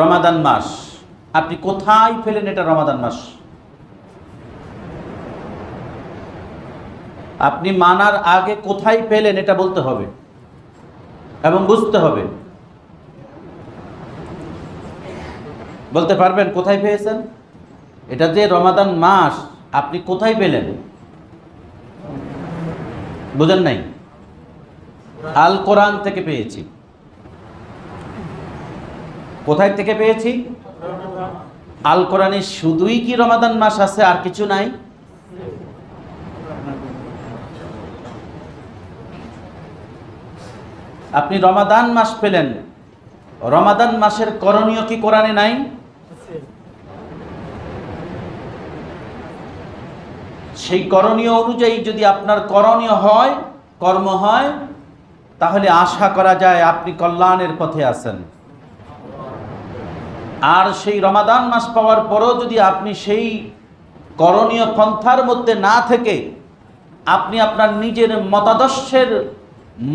রমাদান মাস, আপনি কোথায় পেলেন এটা রমাদান মাস? আপনি মানার আগে কোথায় পেলেন এটা বলতে হবে এবং বুঝতে হবে। বলতে পারবেন কোথায় পেয়েছেন? এটা যে রমাদান মাস আপনি কোথায় পেলেন? বুঝেন নাই? আল কোরআন থেকে পেয়েছি। কোথায় থেকে পেয়েছি? আল কোরআনে শুধুই কি রমাদান মাস আছে, আর কিছু নাই? আপনি রমাদান মাস পেলেন, রমাদান মাসের করণীয় কি কোরআনে নাই? সেই করণীয় অনুযায়ী যদি আপনার করণীয় হয়, কর্ম হয়, তাহলে আশা করা যায় আপনি কল্যাণের পথে আছেন। আর সেই রমাদান মাস পাওয়ার পরও যদি আপনি সেই করণীয় পন্থার মধ্যে না থেকে আপনি আপনার নিজের মতাদর্শের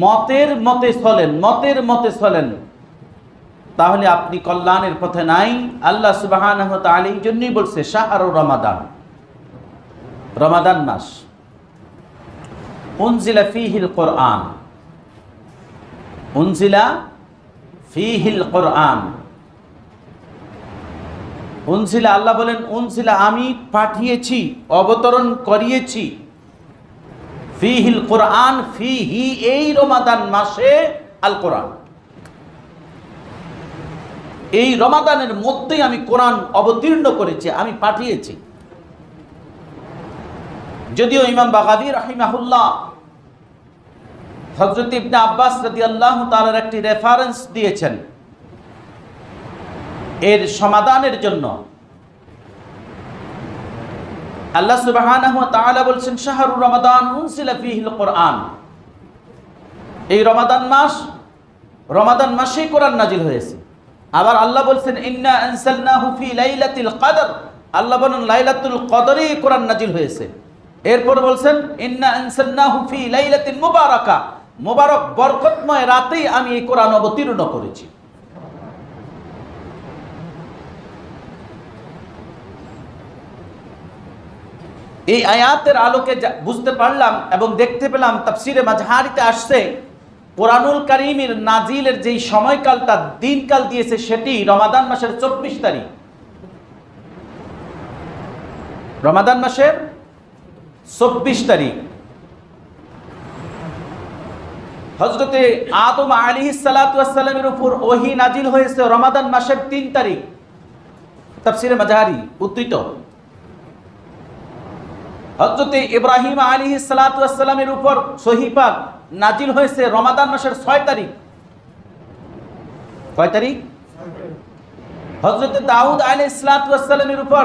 মতের মতে চলেন, তাহলে আপনি কল্যাণের পথে নাই। আল্লাহ সুবহানাহু ওয়া তাআলা এই জন্যই বলছে শাহরু রমাদান, রমাদান মাস, উনজিলা ফীহিল কোরআন, উনজিলা ফীহিল কোরআন। উনজিলা, আল্লাহ বলেন উনজিলা, আমি পাঠিয়েছি, অবতরণ করিয়েছি, ফীহিল কোরআন, ফীহি এই রমাদান মাসে আল কোরআন, এই রমাদানের মধ্যেই আমি কোরআন অবতীর্ণ করেছি, আমি পাঠিয়েছি। যদিও ইমাম বাগাভী রাহিমাহুল্লাহ হযরত ইবনে আব্বাস রাদিয়াল্লাহু তাআলার একটি রেফারেন্স দিয়েছেন এর সমাধানের জন্য। আল্লাহ সুবহানাহু ওয়া তাআলা বলছেন শাহরু রমাদান উনজিলা ফীহিল কোরআন, এই রমাদান মাসেই কোরআন নাজিল হয়েছে। আবার আল্লাহ বলছেন ইন্না আনসালনাহু ফী লাইলাতিল কদর, আল্লাহ বলেন লাইলাতুল কদরে কোরআন নাজিল হয়েছে। এরপর বলছেন ইন্না আনসালনাহু ফী লাইলাতিন মুবারাকা, মুবারক বরকতময় রাতেই আমি এই কোরআন অবতীর্ণ করেছি। এই আয়াতের আলোকে বুঝতে পারলাম এবং দেখতে পেলাম তাফসিরে মাজহারিতে আসছে কোরআনুল কারীমের নাজিলের যেই সময়কালটা দিনকাল দিয়েছে সেটি রমাদান মাসের 24 তারিখ। রমাদান মাসের 24 তারিখ হযরতে আদম আলাইহিস সালাতু ওয়াস সালামের উপর ওহী নাজিল হয়েছে রমাদান মাসের 3 তারিখ, তাফসিরে মাজহারি উদ্ধৃত। হযরতে ইব্রাহিম আলাইহিস সালাতু ওয়াস সালামের উপর সহিফা নাজিল হয়েছে রমাদান মাসের 6 তারিখ। কয় তারিখ? হযরতে দাউদ আলাইহিস সালাতু ওয়াস সালামের উপর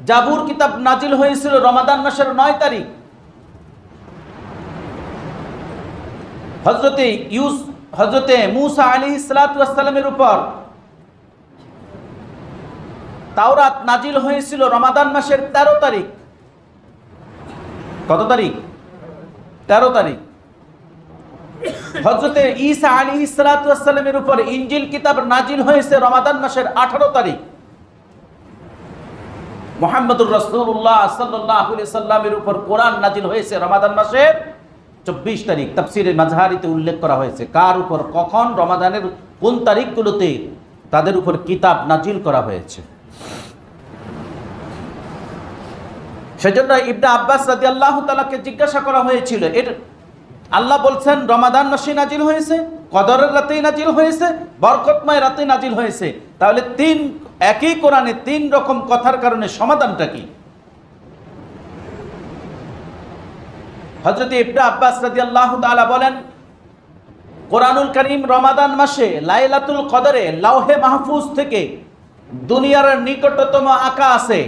জাবুর কিতাব নাজিল হয়েছিল রমাদান মাসের 9 তারিখ। হযরতে মূসা আলাইহিস সালাতু ওয়াস সালামের উপর তাওরাত নাজিল হয়েছিল রমাদান মাসের 13 তারিখ। কত তারিখ? 13 তারিখ। হযরতে ঈসা আলাইহিস সালাতু ওয়াস সালামের উপর ইনজিল কিতাব নাজিল হয়েছে রমাদান মাসের 18 তারিখ। মুহাম্মদুর রাসূলুল্লাহ সাল্লাল্লাহু আলাইহি সাল্লামের উপর কোরআন নাজিল হয়েছে রমাদান মাসের 24 তারিখ। তাফসিরে মাজহারিতে উল্লেখ করা হয়েছে কার উপর কখন রমাদানের কোন তারিখগুলোতে তাদের উপর কিতাব নাজিল করা হয়েছে। সেজন্য ইবনে আব্বাস রাদিয়াল্লাহু তাআলাকে জিজ্ঞাসা করা হয়েছিল, এর আল্লাহ বলছেন রমাদান মাসে নাজিল হয়েছে, কদরের রাতেই নাজিল হয়েছে, বরকতময় রাতে নাজিল হয়েছে, তাহলে একই কোরআনে 3 রকম কথার কারণে সমাধানটা কি? হযরত ইবনে আব্বাস রাদিয়াল্লাহু তাআলা বলেন কোরআনুল কারীম রমাদান মাসে লাইলাতুল কদরে লাওহে মাহফুজ থেকে দুনিয়ার নিকটতম আকাশে,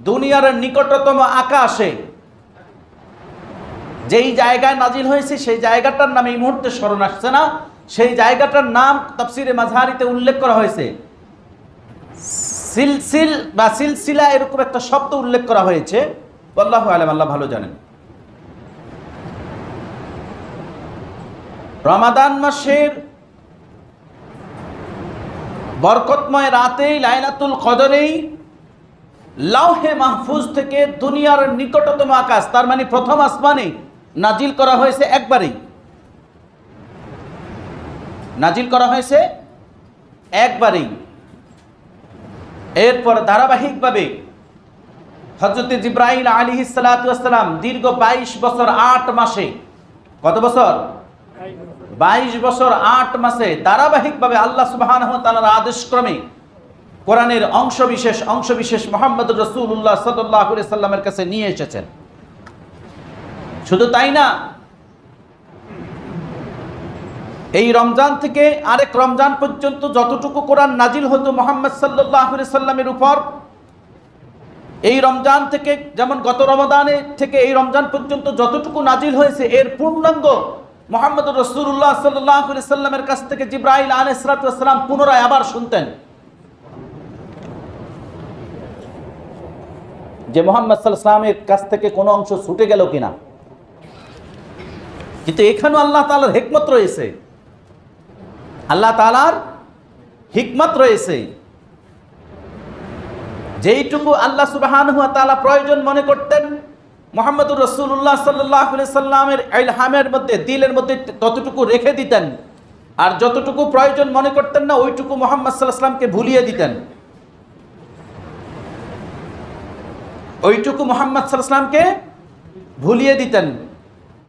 দুনিয়ার নিকটতম আকাশে যেই জায়গায় নাজিল হয়েছে সেই জায়গাটার নাম এই মুহূর্তে স্মরণ আসছে না, সেই জায়গাটার নাম তাফসিরে মাজহারিতে উল্লেখ করা হয়েছে সিলসিল বা সিলসিলা, এরকম একটা শব্দ উল্লেখ করা হয়েছে। আল্লাহু আলাম, আল্লাহ ভালো জানেন। রমাদান মাসের বরকতময় রাতেই লাইলাতুল কদরেই লাউহে মাহফুজ থেকে দুনিয়ার নিকটতম আকাশ, তার মানে প্রথম আসমানে নাজিল করা হয়েছে একবারেই, নাজিল করা হয়েছে একবারেই। এরপর ধারাবাহিকভাবে হযরত জিবরাইল আলাইহিস সালাতু ওয়াস সালাম দীর্ঘ 22 বছর 8 মাসে, কত বছর? 22 বছর 8 মাসে ধারাবাহিকভাবে আল্লাহ সুবহানাহু ওয়া তাআলার আদেশক্রমে কোরআনের অংশবিশেষ মুহাম্মদুর রাসূলুল্লাহ সাল্লাল্লাহু আলাইহি সাল্লামের কাছে নিয়ে এসেছেন। শুধু তাই না, এই রমজান থেকে আরেক রমজান পর্যন্ত যতটুকু কোরআন নাজিল হতো মুহাম্মদ সাল্লাল্লাহু আলাইহি সাল্লামের উপর, এই রমজান থেকে যেমন গত রমাদানে থেকে এই রমজান পর্যন্ত যতটুকু নাজিল হয়েছে এর পূর্ণাঙ্গ মুহাম্মদুর রাসূলুল্লাহ সাল্লাল্লাহু আলাইহি সাল্লামের কাছ থেকে জিবরাইল আলাইহিস সালাম পুনরায় আবার শুনতেন যে মুহাম্মদ সাল্লাল্লাহু আলাইহি সাল্লামের কাছ থেকে কোনো অংশ ছুটে গেল কিনা। কিন্তু এখানেও আল্লাহ তাআলার হিকমত রয়েছে, আল্লাহ তাআলার হিকমত রয়েছে। যেইটুকু আল্লাহ সুবহানাহু ওয়া তাআলা প্রয়োজন মনে করতেন মুহাম্মদুর রাসূলুল্লাহ সাল্লাল্লাহু আলাইহি সাল্লামের ইলহামের মধ্যে, দিলের মধ্যে ততটুকু রেখে দিতেন, আর যতটুকু প্রয়োজন মনে করতেন না ওইটুকু মুহাম্মদ সাল্লাল্লাহু আলাইহি সাল্লামকে ভুলিয়ে দিতেন, ওইটুকু মুহাম্মদ সাল্লাল্লাহু আলাইহি সাল্লামকে ভুলিয়ে দিতেন।